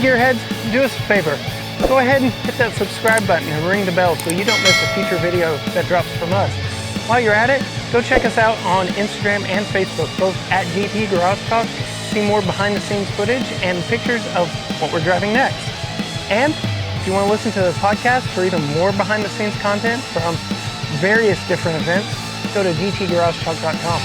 gearheads, do us a favor. Go ahead and hit that subscribe button and ring the bell so you don't miss a future video that drops from us. While you're at it, go check us out on Instagram and Facebook, both at GT Garage Talk. See more behind the scenes footage and pictures of what we're driving next. And if you want to listen to the podcast for even more behind the scenes content from various different events, go to gtgaragetalk.com.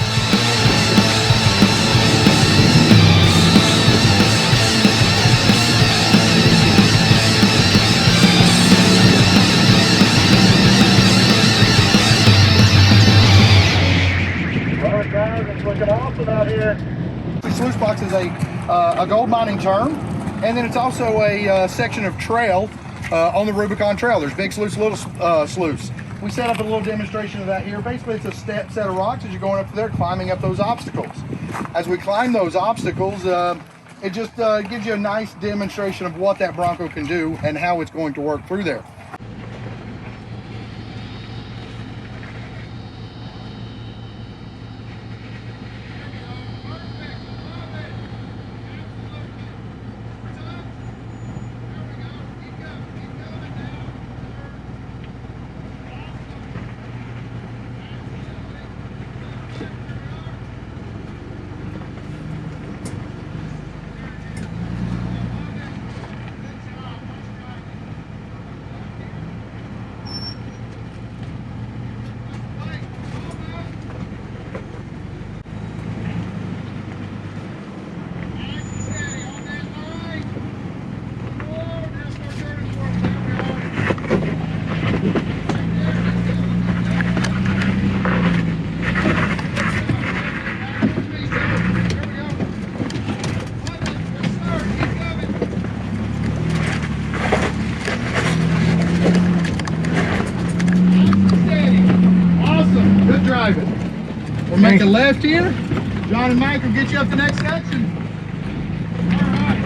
Alright guys, it's looking awesome out here. The sluice box is a gold mining term, and then it's also a section of trail on the Rubicon Trail. There's big sluice, little sluice. We set up a little demonstration of that here. Basically, it's a set of rocks as you're going up there, climbing up those obstacles. As we climb those obstacles, it just gives you a nice demonstration of what that Bronco can do and how it's going to work through there. We'll make a left here. John and Mike will get you up the next section. All right.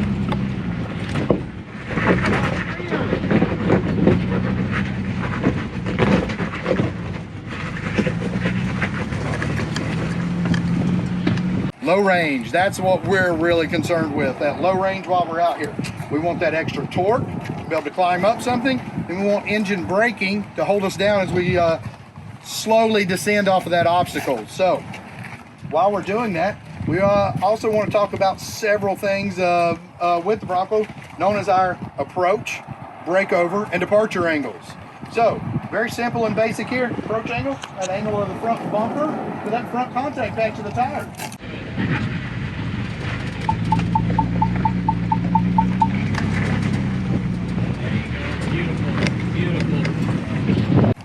Low range, that's what we're really concerned with, that low range while we're out here. We want that extra torque to be able to climb up something, and we want engine braking to hold us down as we slowly descend off of that obstacle. So while we're doing that, we also want to talk about several things with the Bronco, known as our approach, breakover, and departure angles. So very simple and basic here. Approach angle, that angle of the front bumper to that front contact patch of the tire.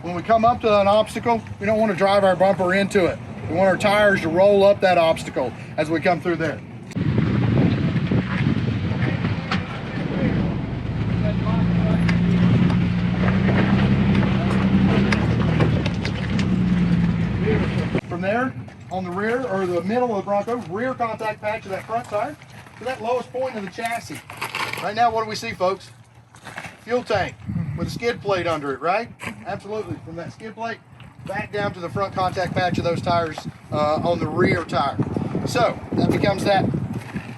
When we come up to an obstacle, we don't want to drive our bumper into it. We want our tires to roll up that obstacle as we come through there. From there, on the rear, or the middle of the Bronco, rear contact patch of that front tire to that lowest point of the chassis. Right now, what do we see, folks? Fuel tank with a skid plate under it, right? Absolutely. From that skid plate back down to the front contact patch of those tires on the rear tire. So that becomes that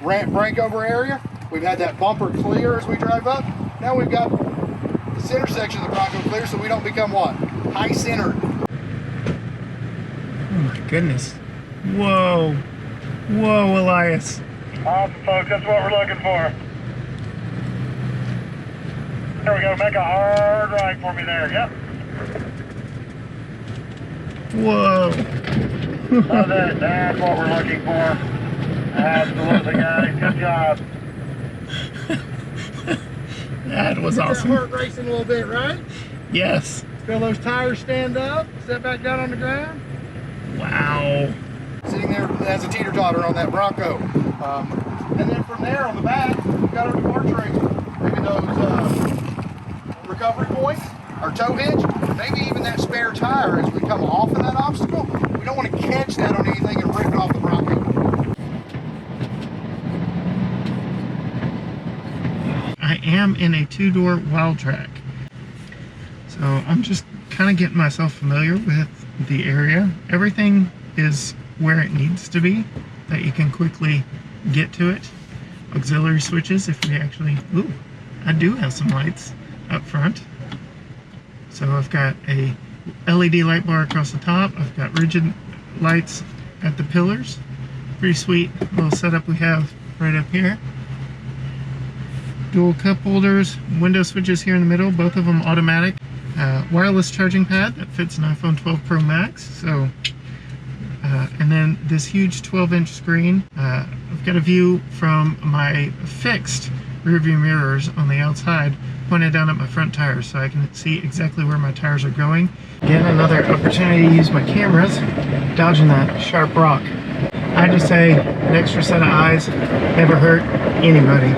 ramp breakover area. We've had that bumper clear as we drive up. Now we've got the center section of the Bronco clear, so we don't become what? High centered. Oh my goodness. Whoa. Whoa, Elias. Awesome, folks. That's what we're looking for. There we go. Make a hard right for me there. Yep. Whoa. Love it. That's what we're looking for. Absolutely, guys. Good job. That was awesome. Heart racing a little bit, right? Yes. Feel those tires stand up, set back down on the ground. Wow. Sitting there as a teeter-totter on that Bronco. And then from there on the back, we've got our departure angle. Maybe those recovery points, our tow hitch, maybe even that spare tire as we come off of that obstacle. We don't want to catch that on anything and rip it off the Bronco. I am in a two-door Wildtrak. So I'm just kind of getting myself familiar with the area. Everything is where it needs to be, that you can quickly get to it. auxiliary switches if we actually, ooh, I do have some lights up front. So I've got a LED light bar across the top. I've got rigid lights at the pillars. Pretty sweet little setup we have right up here. Dual cup holders, window switches here in the middle, both of them automatic. Wireless charging pad that fits an iPhone 12 Pro Max. So, and then this huge 12-inch screen. I've got a view from my fixed rearview mirrors on the outside, pointed down at my front tires, so I can see exactly where my tires are going. Again, another opportunity to use my cameras, dodging that sharp rock. I just say an extra set of eyes never hurt anybody.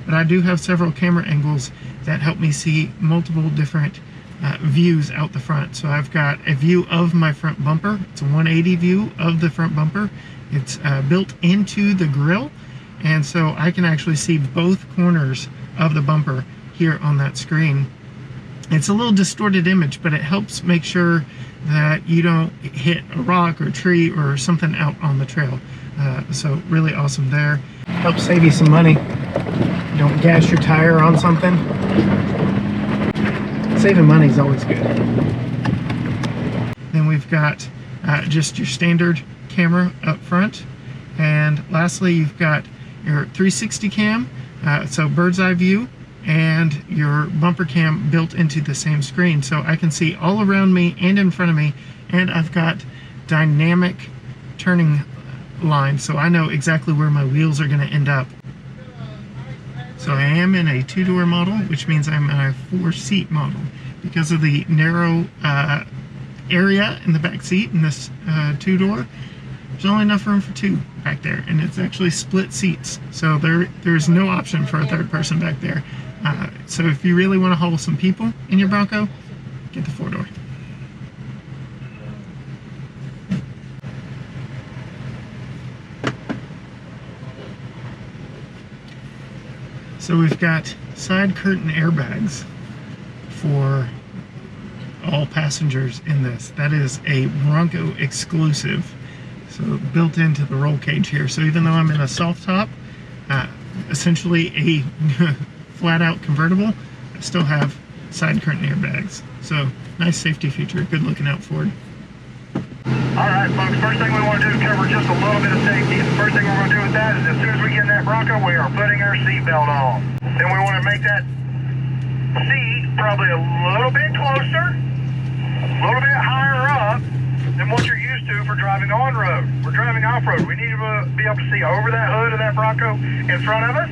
But I do have several camera angles that help me see multiple different views out the front. So I've got a view of my front bumper. It's a 180 view of the front bumper. It's built into the grille, and so I can actually see both corners of the bumper here on that screen. It's a little distorted image, but it helps make sure that you don't hit a rock or a tree or something out on the trail. So really awesome there. Helps save you some money. Don't gas your tire on something. Saving money is always good. Then we've got just your standard camera up front, and lastly you've got your 360 cam, so bird's eye view, and your bumper cam built into the same screen, so I can see all around me and in front of me, and I've got dynamic turning lines, so I know exactly where my wheels are going to end up. So I am in a 2-door model, which means I'm in a 4-seat model. Because of the narrow area in the back seat in this 2-door, there's only enough room for 2 back there, and it's actually split seats. So there's no option for a third person back there. So if you really want to haul some people in your Bronco, get the 4-door. So we've got side curtain airbags for all passengers in this. That is a Bronco exclusive, so built into the roll cage here. So even though I'm in a soft top, essentially a flat out convertible, I still have side curtain airbags. So nice safety feature, good looking out Ford. Alright folks, first thing we want to do is cover just a little bit of safety. The first thing we're going to do with that is as soon as we get in that Bronco, we are putting our seatbelt on. Then we want to make that seat probably a little bit closer, a little bit higher up than what you're used to for driving on-road. We're driving off-road. We need to be able to see over that hood of that Bronco in front of us,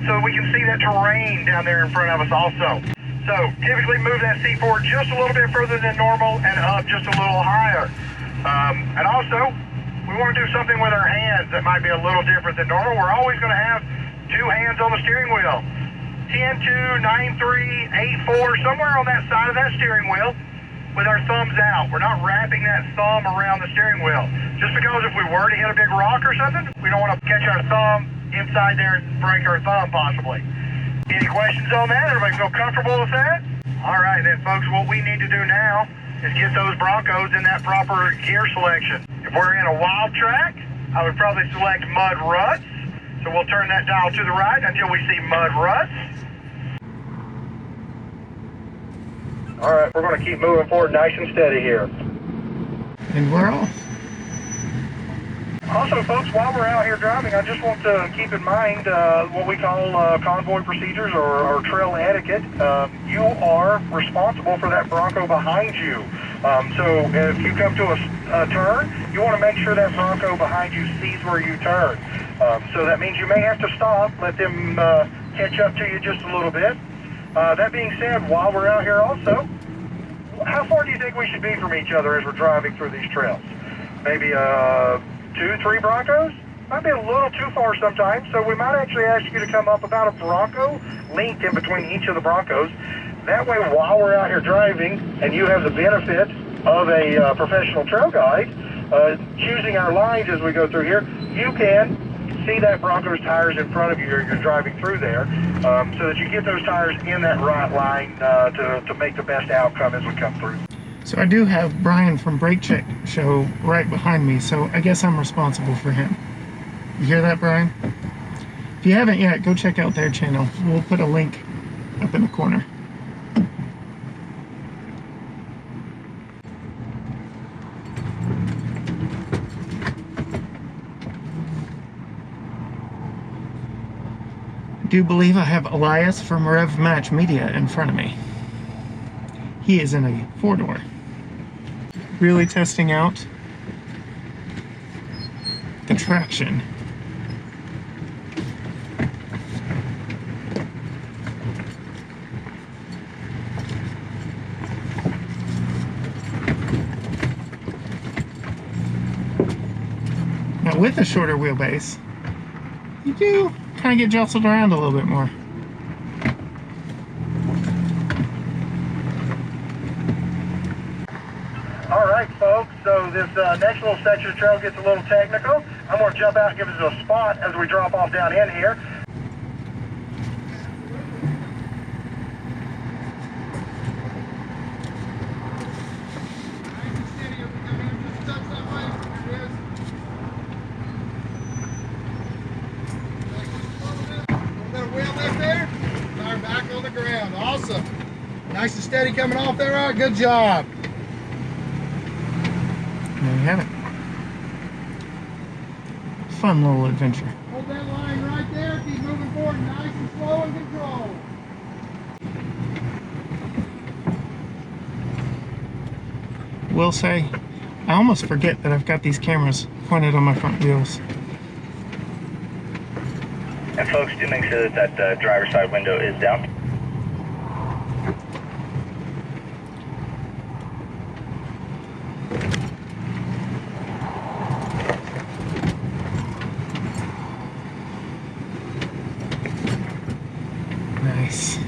so we can see that terrain down there in front of us also. So typically move that seat forward just a little bit further than normal and up just a little higher. And also, we want to do something with our hands that might be a little different than normal. We're always going to have 2 hands on the steering wheel. 10-2, 9-3, 8-4, somewhere on that side of that steering wheel with our thumbs out. We're not wrapping that thumb around the steering wheel. Just because if we were to hit a big rock or something, we don't want to catch our thumb inside there and break our thumb possibly. Any questions on that? Everybody feel comfortable with that? All right, then folks, what we need to do now is get those Broncos in that proper gear selection. If we're in a Wildtrak, I would probably select mud ruts. So we'll turn that dial to the right until we see mud ruts. All right, we're going to keep moving forward nice and steady here. And we're off. Also, folks, while we're out here driving, I just want to keep in mind what we call convoy procedures or trail etiquette. You are responsible for that Bronco behind you. So if you come to a turn, you want to make sure that Bronco behind you sees where you turn. So that means you may have to stop, let them catch up to you just a little bit. That being said, while we're out here also, how far do you think we should be from each other as we're driving through these trails? Maybe 2-3 Broncos? Might be a little too far sometimes, so we might actually ask you to come up about a Bronco length in between each of the Broncos. That way, while we're out here driving, and you have the benefit of a professional trail guide, choosing our lines as we go through here, you can see that Bronco's tires in front of you as you're driving through there, so that you get those tires in that right line to make the best outcome as we come through. So I do have Brian from Brake Check Show right behind me, so I guess I'm responsible for him. You hear that, Brian? If you haven't yet, go check out their channel. We'll put a link up in the corner. I do believe I have Elias from Rev Match Media in front of me. He is in a 4-door. Really testing out the traction. Now with a shorter wheelbase, you do kind of get jostled around a little bit more. Alright folks, so this next little section of the trail gets a little technical. I'm going to jump out and give us a spot as we drop off down in here. Back on the ground. Awesome. Nice and steady coming off there. All right, good job. There you have it. Fun little adventure. Hold that line right there. Keep moving forward nice and slow and controlled. Will say, I almost forget that I've got these cameras pointed on my front wheels. And folks, do make sure that that driver's side window is down. Nice.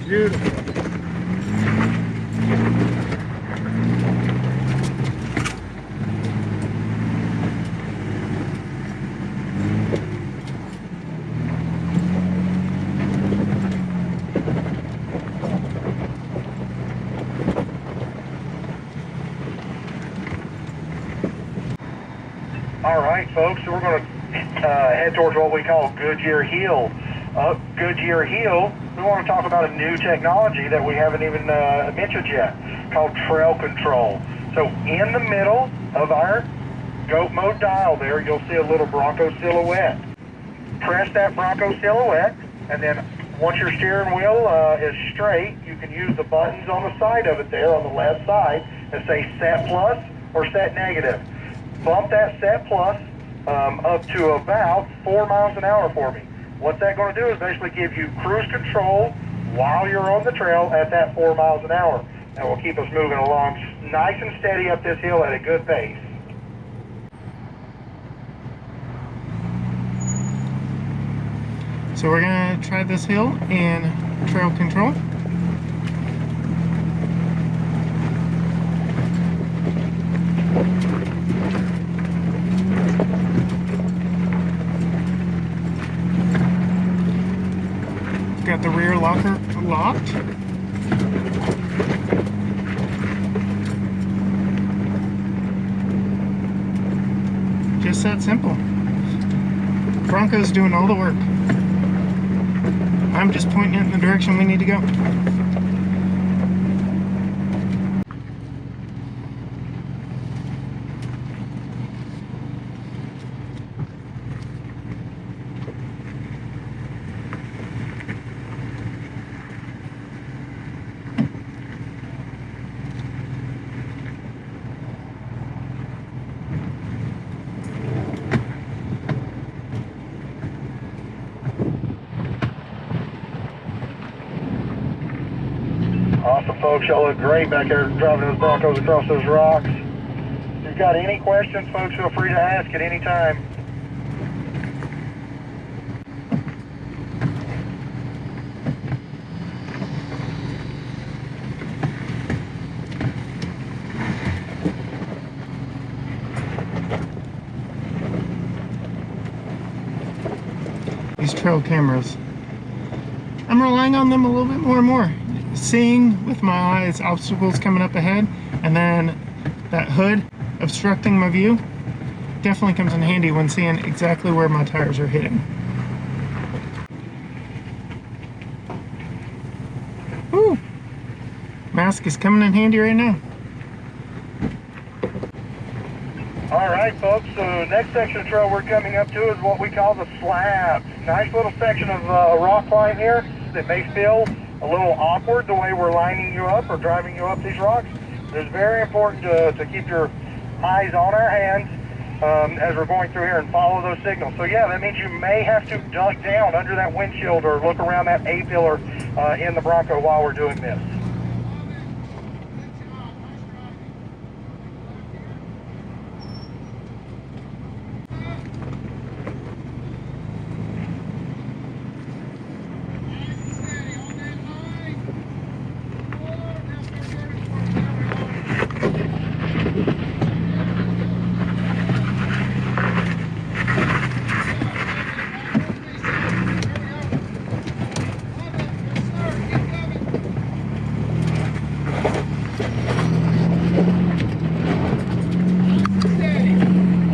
Beautiful. All right, folks, so we're going to head towards what we call Goodyear Hill. Up Goodyear Hill, we want to talk about a new technology that we haven't even mentioned yet, called trail control. So in the middle of our goat mode dial there, you'll see a little Bronco silhouette. Press that Bronco silhouette, and then once your steering wheel is straight, you can use the buttons on the side of it there, on the left side, and say set plus or set negative. Bump that set plus up to about 4 miles an hour for me. What's that going to do is basically give you cruise control while you're on the trail at that 4 miles an hour. That will keep us moving along nice and steady up this hill at a good pace. So we're going to try this hill in trail control. Got the rear locker locked. Just that simple. Bronco's doing all the work. I'm just pointing it in the direction we need to go. Awesome, folks. Y'all look great back there driving those Broncos across those rocks. If you've got any questions, folks, feel free to ask at any time. These trail cameras, I'm relying on them a little bit more and more. Seeing with my eyes obstacles coming up ahead, and then that hood obstructing my view definitely comes in handy when seeing exactly where my tires are hitting. Woo! Mask is coming in handy right now. All right, folks, so next section of trail we're coming up to is what we call the slabs. Nice little section of rock climb here that may feel a little awkward the way we're lining you up or driving you up these rocks. It's very important to keep your eyes on our hands as we're going through here and follow those signals. So yeah, that means you may have to duck down under that windshield or look around that A-pillar in the Bronco while we're doing this.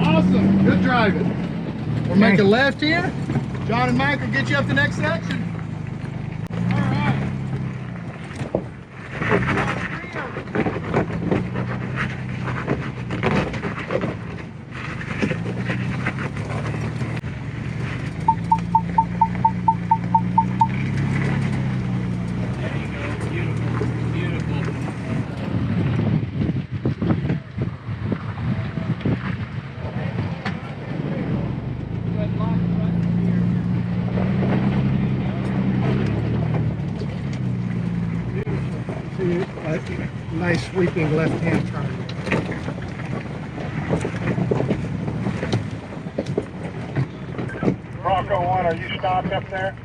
Awesome, good driving. We'll make a left here. John and Mike will get you up the next section. All right. Nice sweeping left-hand turn. Bronco 1, are you stopped up there?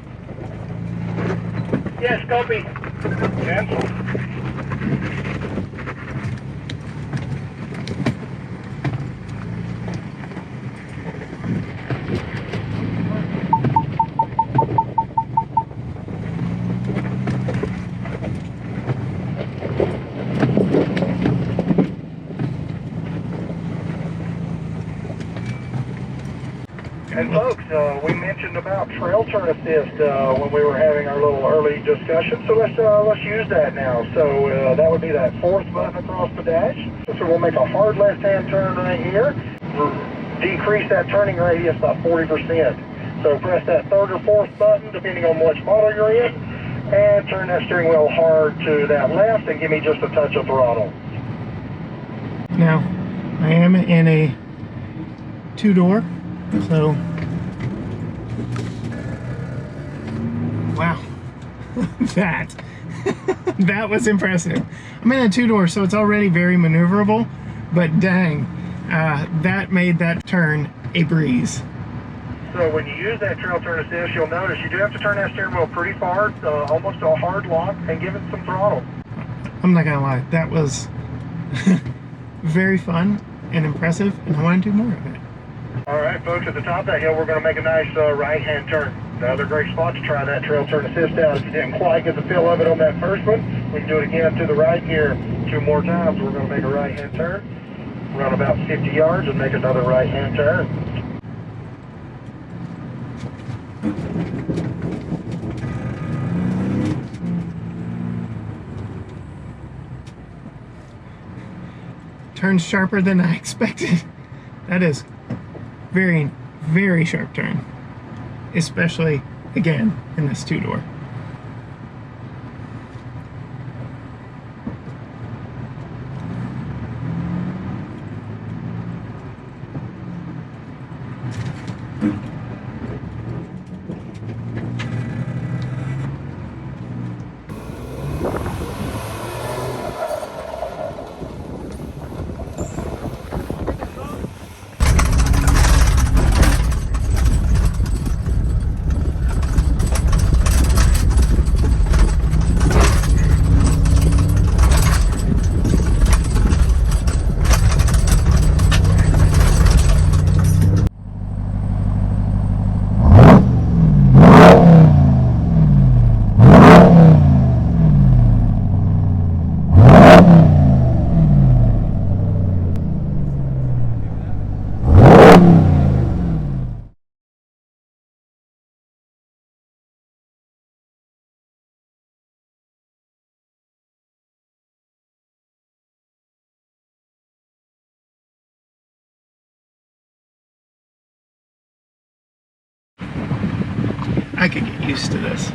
Yes, copy. Cancel. And folks, we mentioned about trail turn assist when we were having our little early discussion, so let's use that now. So that would be that fourth button across the dash. So we'll make a hard left-hand turn right here, decrease that turning radius by 40%. So press that third or fourth button, depending on which model you're in, and turn that steering wheel hard to that left and give me just a touch of throttle. Now, I am in a two-door, so wow, that was impressive. I'm in a two-door, so it's already very maneuverable, but dang, that made that turn a breeze. So when you use that trail turn assist, you'll notice you do have to turn that steering wheel pretty far, almost to a hard lock, and give it some throttle. I'm not gonna lie, that was very fun and impressive, and I want to do more of it. All right, folks, at the top of that hill, we're going to make a nice right-hand turn. Another great spot to try that trail turn assist out. If you didn't quite get the feel of it on that first one, we can do it again to the right here 2 more times. We're going to make a right-hand turn, run about 50 yards, and make another right-hand turn. Turns sharper than I expected. That is very, very sharp turn, especially again in this two-door. I could get used to this.